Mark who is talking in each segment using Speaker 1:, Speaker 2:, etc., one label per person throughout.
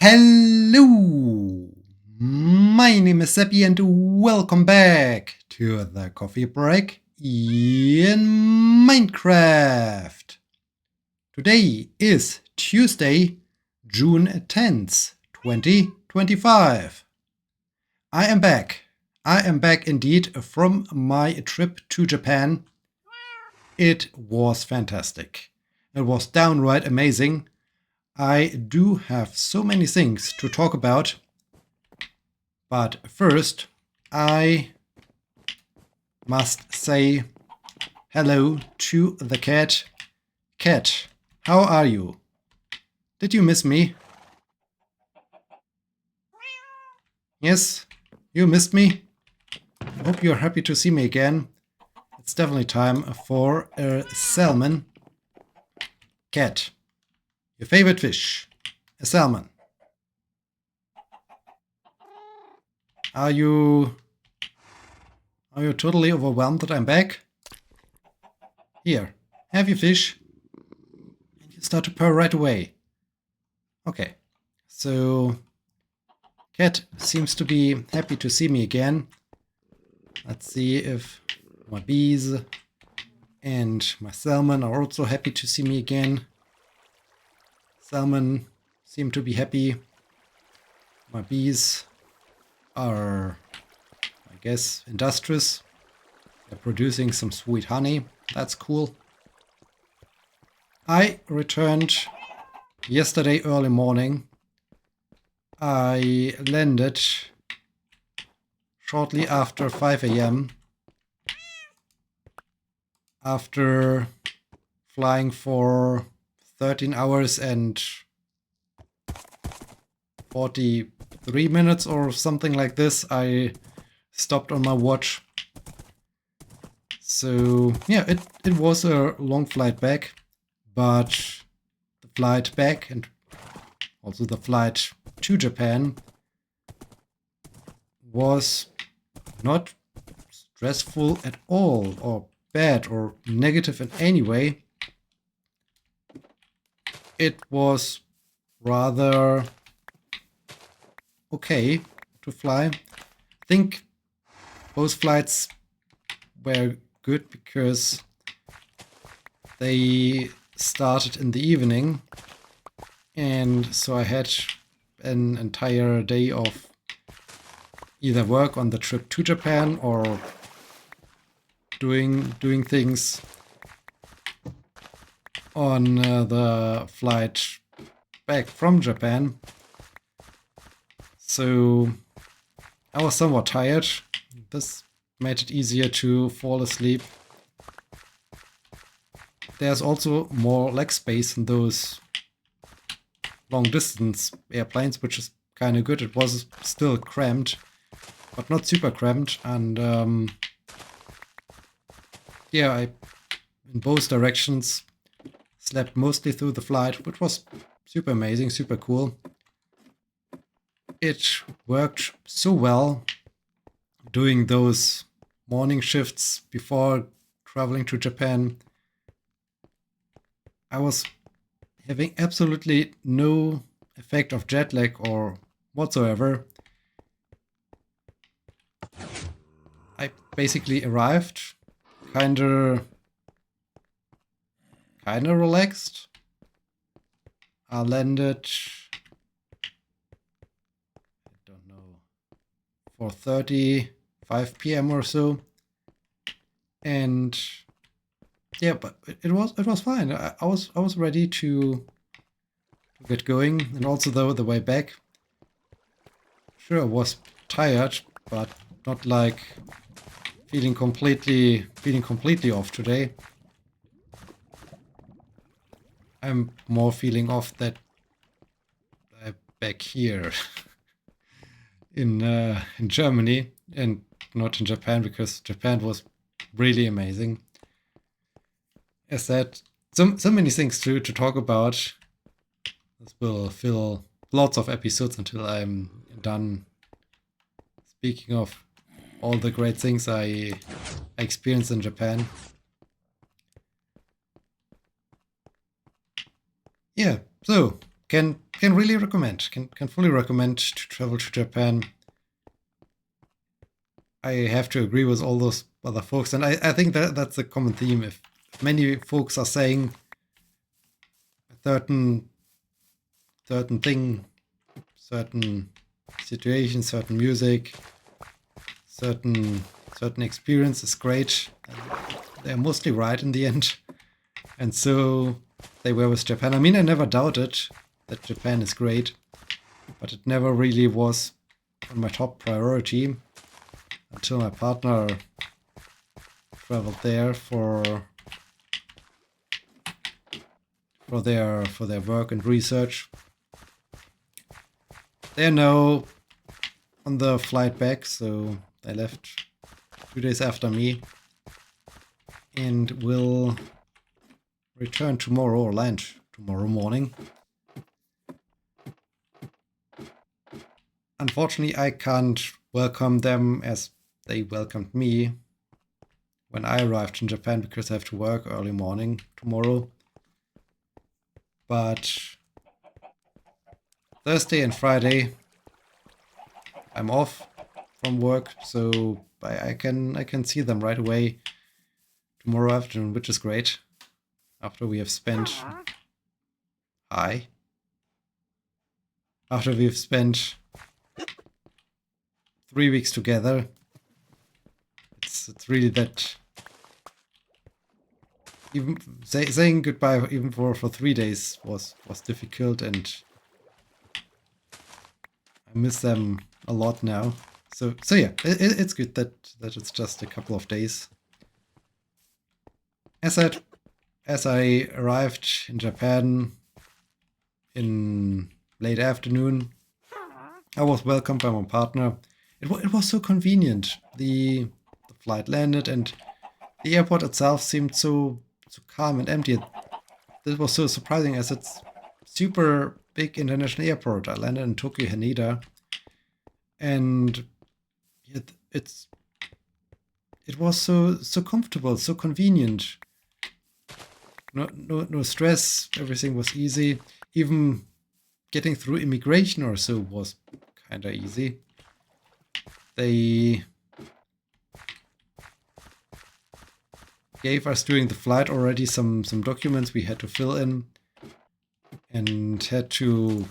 Speaker 1: Hello, my name is Sebbi and welcome back to the coffee break in Minecraft. Today is Tuesday, June 10th, 2025. I am back. I am back indeed from my trip to Japan. It was fantastic. It was downright amazing. I do have so many things to talk about, but first I must say hello to the cat. Cat, how are you? Did you miss me? Yes, you missed me? Hope you're happy to see me again. It's definitely time for a salmon. Cat, your favorite fish, a salmon. Are you totally overwhelmed that I'm back? Here, have your fish. And you start to purr right away. Okay, so cat seems to be happy to see me again. Let's see if my bees and my salmon are also happy to see me again. Salmon seem to be happy. My bees are, I guess, industrious. They're producing some sweet honey. That's cool. I returned yesterday early morning. I landed shortly after 5 a.m. after flying for 13 hours and 43 minutes or something like this. I stopped on my watch. So yeah, it was a long flight back, but the flight back and also the flight to Japan was not stressful at all or bad or negative in any way. It was rather okay to fly. I think both flights were good because they started in the evening, and so I had an entire day of either work on the trip to Japan or doing things on the flight back from Japan. So I was somewhat tired. This made it easier to fall asleep. There's also more leg space in those long distance airplanes, which is kind of good. It was still cramped, but not super cramped. And yeah, I in both directions slept mostly through the flight, which was super amazing, super cool. It worked so well doing those morning shifts before traveling to Japan. I was having absolutely no effect of jet lag or whatsoever. I basically arrived kinda relaxed. I landed, I don't know, 4:35 p.m. or so, and yeah, but it was fine. I was ready to get going, and also though the way back, sure, I was tired, but not like feeling completely off today. I'm more feeling off that I'm back here in Germany and not in Japan, because Japan was really amazing. As said, so many things to talk about. This will fill lots of episodes until I'm done speaking of all the great things I experienced in Japan. Yeah, so can really recommend. Can fully recommend to travel to Japan. I have to agree with all those other folks, and I think that's a common theme. If many folks are saying a certain thing, certain situation, certain music, certain experience is great, and they're mostly right in the end. And so they were with Japan. I mean, I never doubted that Japan is great, but it never really was on my top priority until my partner traveled there for their work and research. They're now on the flight back, so they left 2 days after me and will return tomorrow or land tomorrow morning. Unfortunately, I can't welcome them as they welcomed me when I arrived in Japan because I have to work early morning tomorrow. But Thursday and Friday I'm off from work, so I can see them right away tomorrow afternoon, which is great. After we have spent after we've spent 3 weeks together, it's really that even saying goodbye even for 3 days was difficult, and I miss them a lot now. So yeah, it's good that it's just a couple of days. As I arrived in Japan in late afternoon, I was welcomed by my partner. It was so convenient. The flight landed and the airport itself seemed so calm and empty. This was so surprising as it's super big international airport. I landed in Tokyo Haneda, and it was so comfortable, so convenient. No stress. Everything was easy. Even getting through immigration or so was kind of easy. They gave us during the flight already some documents we had to fill in and had to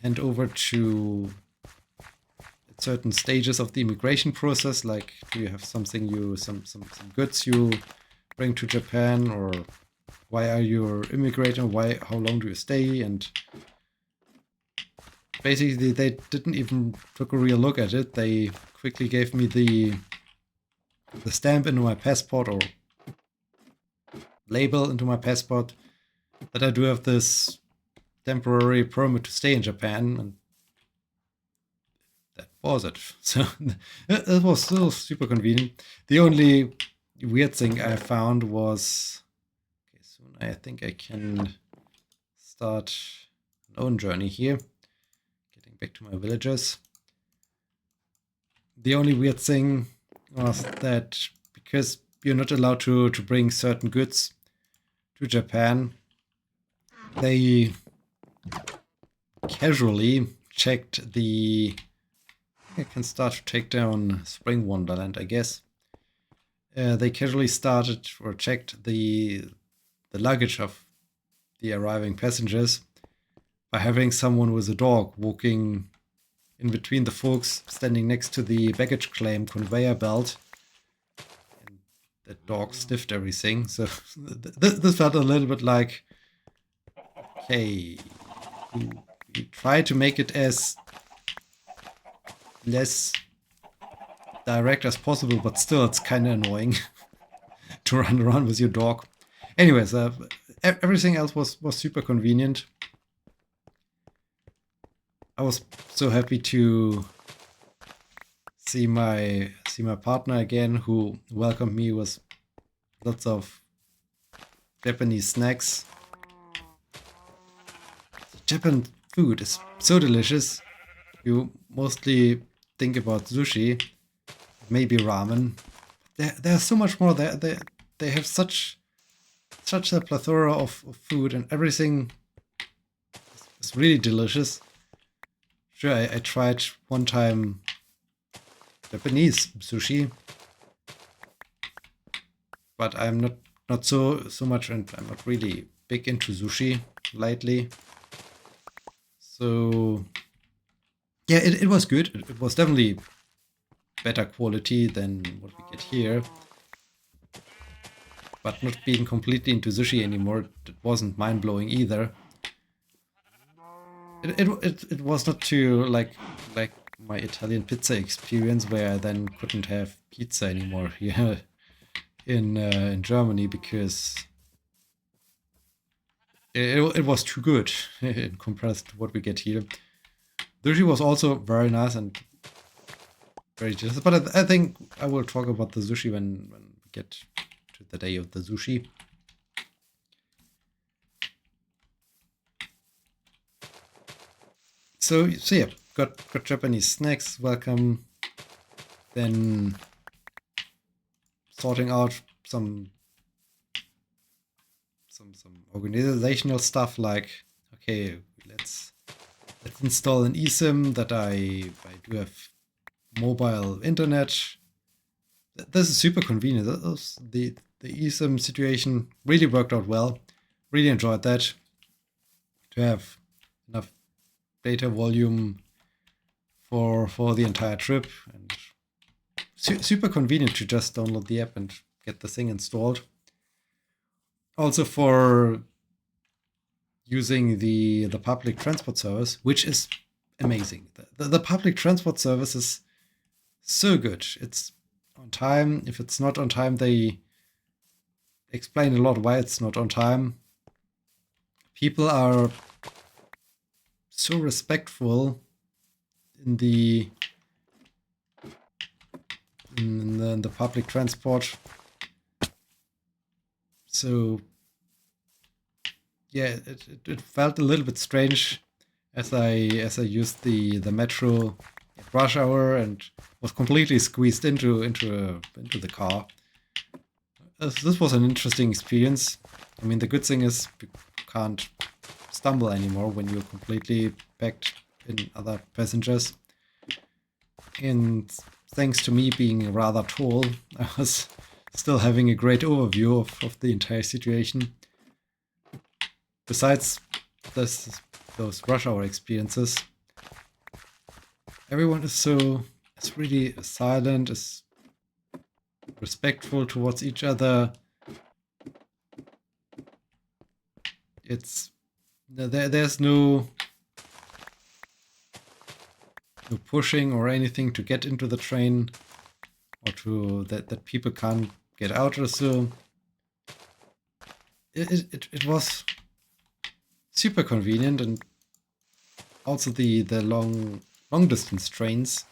Speaker 1: hand over to certain stages of the immigration process, like do you have something some goods you bring to Japan, or why are you immigrating, how long do you stay, and basically they didn't even took a real look at it. They quickly gave me the stamp into my passport, or label into my passport, that I do have this temporary permit to stay in Japan, and that was it. So it was still super convenient. The only weird thing I found was, okay, soon I think I can start an own journey here, getting back to my villagers. The only weird thing was that because you're not allowed to bring certain goods to Japan, they casually checked the... I can start to take down Spring Wonderland, I guess. They casually started or checked the luggage of the arriving passengers by having someone with a dog walking in between the folks standing next to the baggage claim conveyor belt. And the dog sniffed everything. So this felt a little bit like, okay, you try to make it as less direct as possible, but still it's kind of annoying to run around with your dog. Anyways, everything else was super convenient. I was so happy to see my partner again, who welcomed me with lots of Japanese snacks. Japan food is so delicious. You mostly think about sushi, maybe ramen. There's so much more. They have such a plethora of food, and everything is It's really delicious. Sure, I tried one time Japanese sushi, but I'm not so much, and I'm not really big into sushi lately. So yeah, it was good. It was definitely better quality than what we get here. But not being completely into sushi anymore, it wasn't mind-blowing either. It was not too like my Italian pizza experience, where I then couldn't have pizza anymore here in Germany because it was too good in comparison to what we get here. Sushi was also very nice and very delicious, but I think I will talk about the sushi when we get to the day of the sushi. So yeah, got Japanese snacks. Welcome. Then sorting out some organizational stuff like, okay, let's install an eSIM that I do have mobile internet. This is super convenient. The eSIM situation really worked out well. Really enjoyed that. To have enough data volume for the entire trip, and super convenient to just download the app and get the thing installed. Also for using the public transport service, which is amazing. The public transport service is so good. It's on time. If it's not on time, they explain a lot why it's not on time. People are so respectful in the public transport. So yeah, it felt a little bit strange as I used the metro at rush hour and was completely squeezed into the car. This was an interesting experience. I mean, the good thing is you can't stumble anymore when you're completely packed in other passengers. And thanks to me being rather tall, I was still having a great overview of the entire situation. Besides those rush hour experiences, everyone is really silent, is respectful towards each other. There's no pushing or anything to get into the train, or to that people can't get out or so. It was super convenient, and also the long distance trains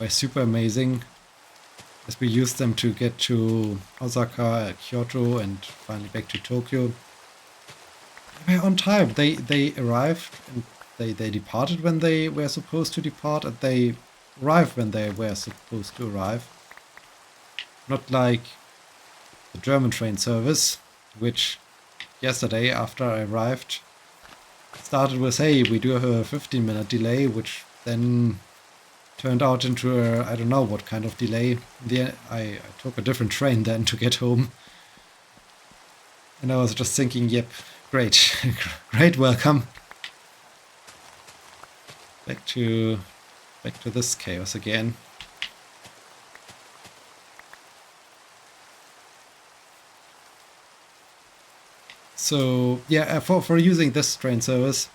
Speaker 1: were super amazing, as we used them to get to Osaka, Kyoto, and finally back to Tokyo. They were on time. They arrived, and they departed when they were supposed to depart, and they arrived when they were supposed to arrive. Not like the German train service, which yesterday after I arrived started with, hey, we do have a 15-minute delay, which then turned out into I don't know what kind of delay. I took a different train then to get home. And I was just thinking, yep, great, great welcome. Back to this chaos again. So yeah, for using this train service,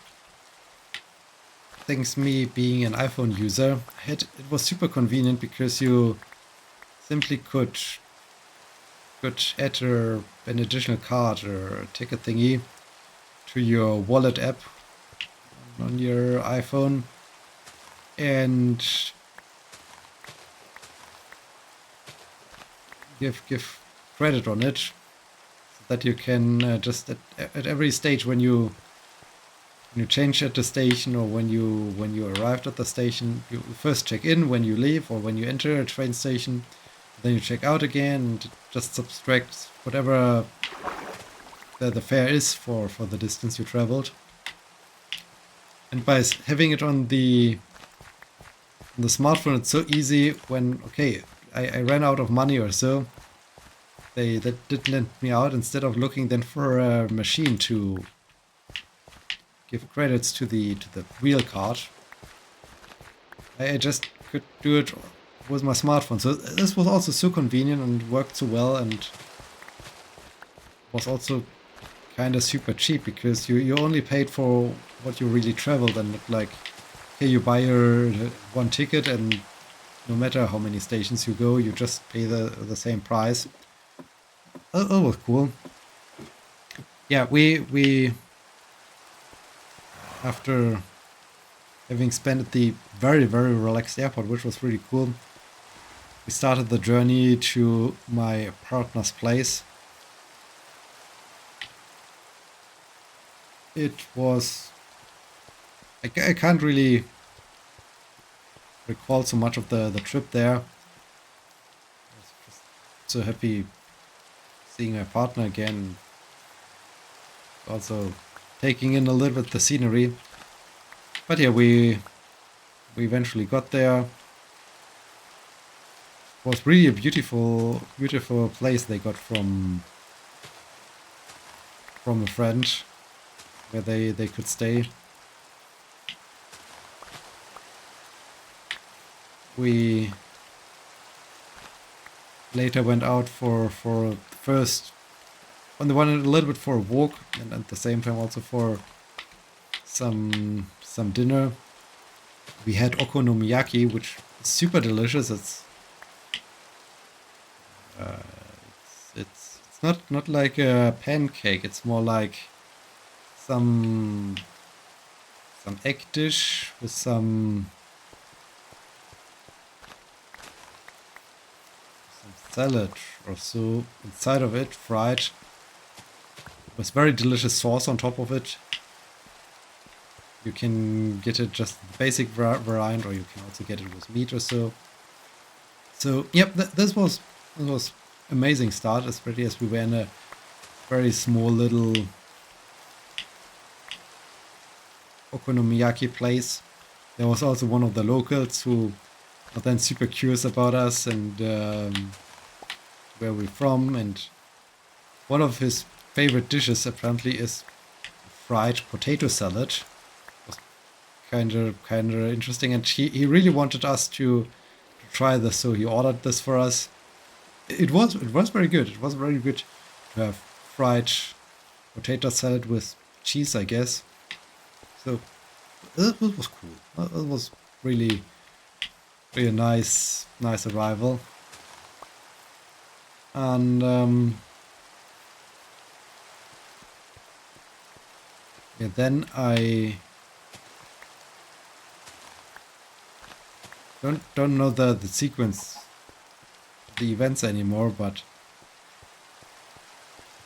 Speaker 1: thanks me being an iPhone user, it was super convenient because you simply could add an additional card or a ticket thingy to your wallet app on your iPhone, and give credit on it, so that you can just at every stage when you change at the station, or when you arrived at the station, you first check in when you leave or when you enter a train station, then you check out again, and just subtract whatever the fare is for the distance you traveled. And by having it on the smartphone, it's so easy when, okay, I ran out of money or so. They did lend me out instead of looking then for a machine to give credits to the real card. I just could do it with my smartphone. So this was also so convenient and worked so well, and was also kind of super cheap because you only paid for what you really traveled, and not like, here you buy your one ticket and no matter how many stations you go, you just pay the same price. That was cool. Yeah, we after having spent at the very, very relaxed airport, which was really cool, we started the journey to my partner's place. It was... I can't really recall so much of the trip there. I was just so happy seeing my partner again. Also taking in a little bit the scenery. But yeah, we eventually got there. It was really a beautiful place they got from a friend where they could stay. We later went out for first, on the one hand, a little bit for a walk, and at the same time also for some dinner. We had okonomiyaki, which is super delicious. It's not like a pancake. It's more like some egg dish with some salad or so inside of it, fried, with very delicious sauce on top of it. You can get it just the basic variant, or you can also get it with meat or so. So yep, this was amazing start, especially as we were in a very small little okonomiyaki place. There was also one of the locals who were then super curious about us and where we're from, and one of his favorite dishes apparently is fried potato salad. It was kind of interesting, and he really wanted us to try this, so he ordered this for us. It was very good. It was very good to have fried potato salad with cheese, I guess. So it was cool. It was really a nice arrival. And yeah, then I don't know the sequence, the events anymore, but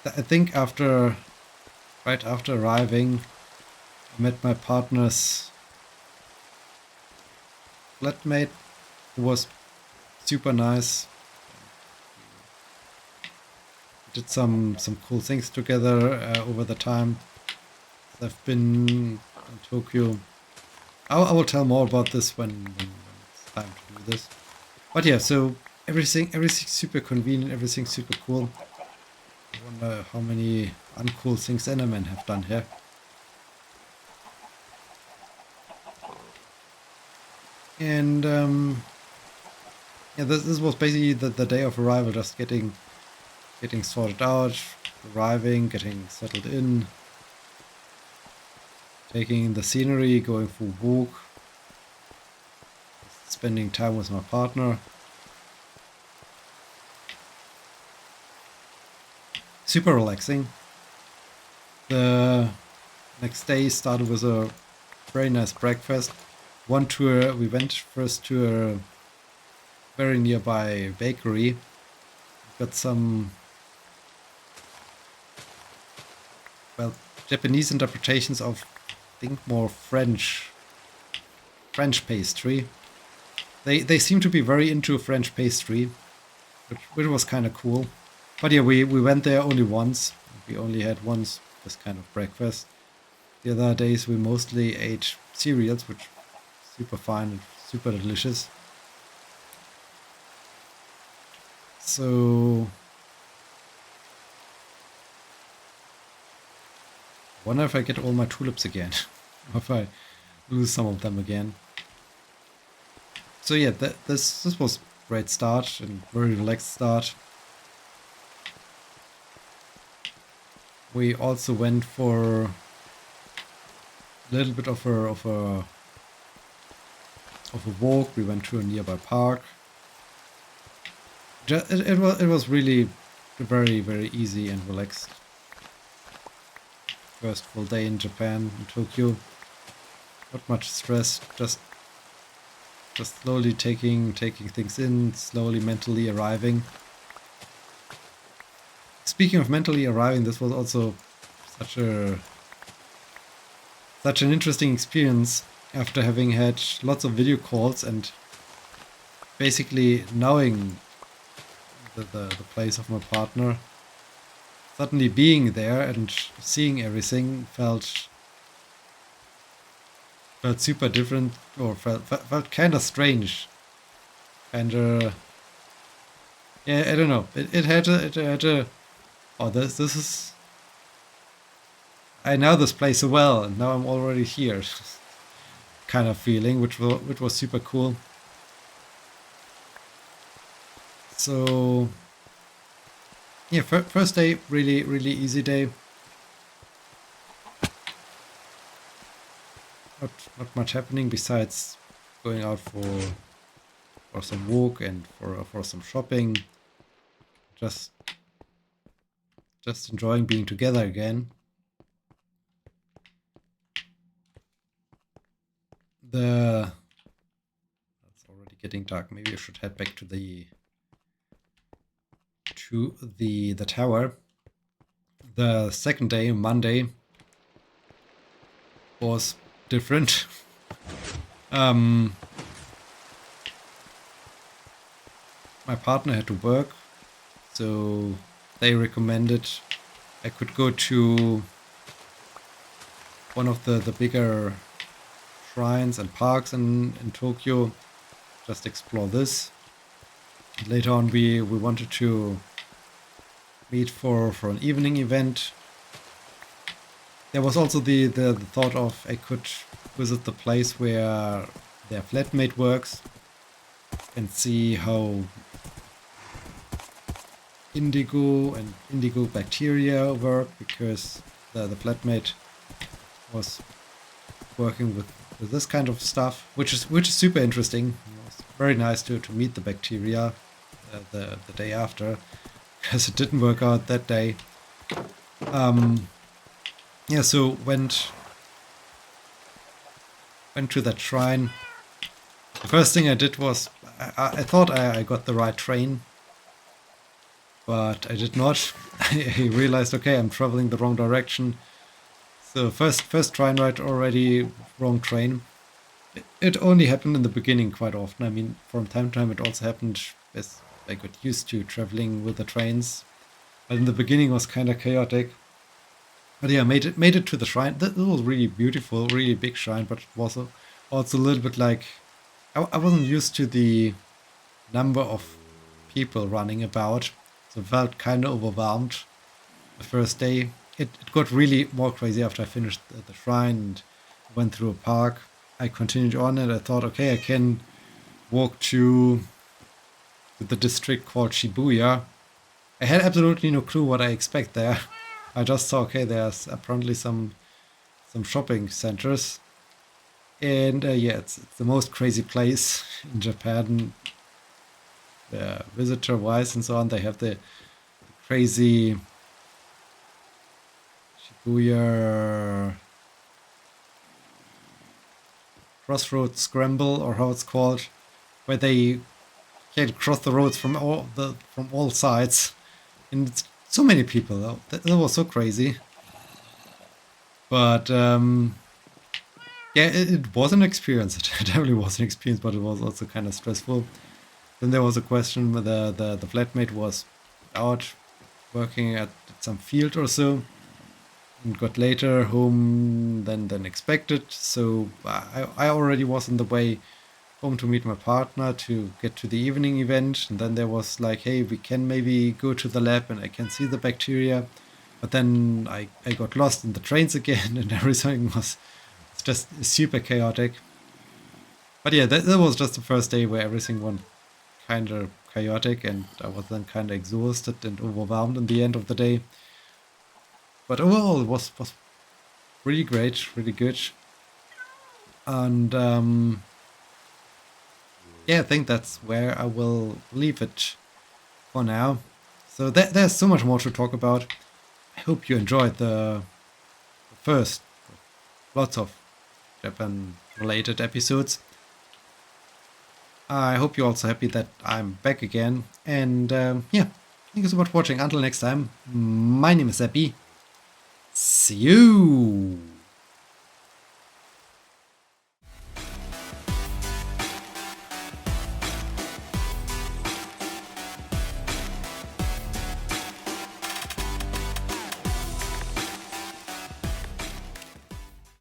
Speaker 1: I think right after arriving, I met my partner's flatmate, who was super nice. We did some cool things together over the time I've been in Tokyo. I will tell more about this when it's time to do this. But yeah, so everything's super convenient, everything's super cool. I wonder how many uncool things Endermen have done here. And yeah, this was basically the day of arrival, just getting sorted out, arriving, getting settled in, taking the scenery, going for a walk, spending time with my partner. Super relaxing. The next day started with a very nice breakfast. One tour, we went first to a very nearby bakery. Got some, well, Japanese interpretations of, I think, more French pastry. They seem to be very into French pastry, which was kind of cool. But yeah, we went there only once. We only had once this kind of breakfast. The other days we mostly ate cereals, which super fine and super delicious. So I wonder if I get all my tulips again, or if I lose some of them again. So yeah, this was a great start and very relaxed start. We also went for a little bit of a walk. We went to a nearby park. It was really very easy and relaxed. First full day in Japan, in Tokyo. Not much stress, just slowly taking things in, slowly mentally arriving. Speaking of mentally arriving, this was also such an interesting experience after having had lots of video calls and basically knowing the place of my partner. Suddenly being there and seeing everything felt super different, or felt kind of strange. And yeah, I don't know. It had a oh, this is, I know this place so well, and now I'm already here, kind of feeling, which was super cool. So yeah, first day, really easy day. Not much happening besides going out for some walk and for some shopping. Just enjoying being together again. It's already getting dark. Maybe I should head back to the tower. The second day, Monday, was different. My partner had to work, so they recommended I could go to one of the bigger shrines and parks in Tokyo, just explore this. Later on we wanted to meet for an evening event. There was also the thought of I could visit the place where their flatmate works and see how indigo and indigo bacteria work, because the flatmate was working with this kind of stuff, which is super interesting. It was very nice to meet the bacteria the day after, because it didn't work out that day. Yeah, so went to that shrine. The first thing I did was I thought I got the right train, but I did not. I realized, okay, I'm traveling the wrong direction. So first train ride already wrong train. It only happened in the beginning quite often. I mean, from time to time it also happened as I got used to traveling with the trains. But in the beginning it was kind of chaotic. But yeah, made it to the shrine. That was really beautiful, really big shrine, but it was also a little bit like I wasn't used to the number of people running about, so felt kind of overwhelmed the first day. It got really more crazy after I finished the shrine and went through a park. I continued on and I thought, okay, I can walk to the district called Shibuya. I had absolutely no clue what I expect there. I just saw, okay, there's apparently some shopping centers. And yeah, it's the most crazy place in Japan, visitor-wise and so on. They have the crazy Shibuya crossroads scramble, or how it's called, where they can cross the roads from all sides, and it's so many people. That was so crazy. But yeah, it was an experience. It definitely was an experience, but it was also kind of stressful. Then there was a question whether the flatmate was out working at some field or so. and got later home than expected. So I already was on the way home to meet my partner to get to the evening event. And then there was like, hey, we can maybe go to the lab and I can see the bacteria. But then I got lost in the trains again and everything was just super chaotic. But yeah, that was just the first day where everything went kind of chaotic and I was then kind of exhausted and overwhelmed in the end of the day. But overall, it was really great, really good. And yeah, I think that's where I will leave it for now. So there's so much more to talk about. I hope you enjoyed the first lots of Japan related episodes. I hope you're also happy that I'm back again. And yeah, thank you so much for watching. Until next time, my name is Sebbi. See you!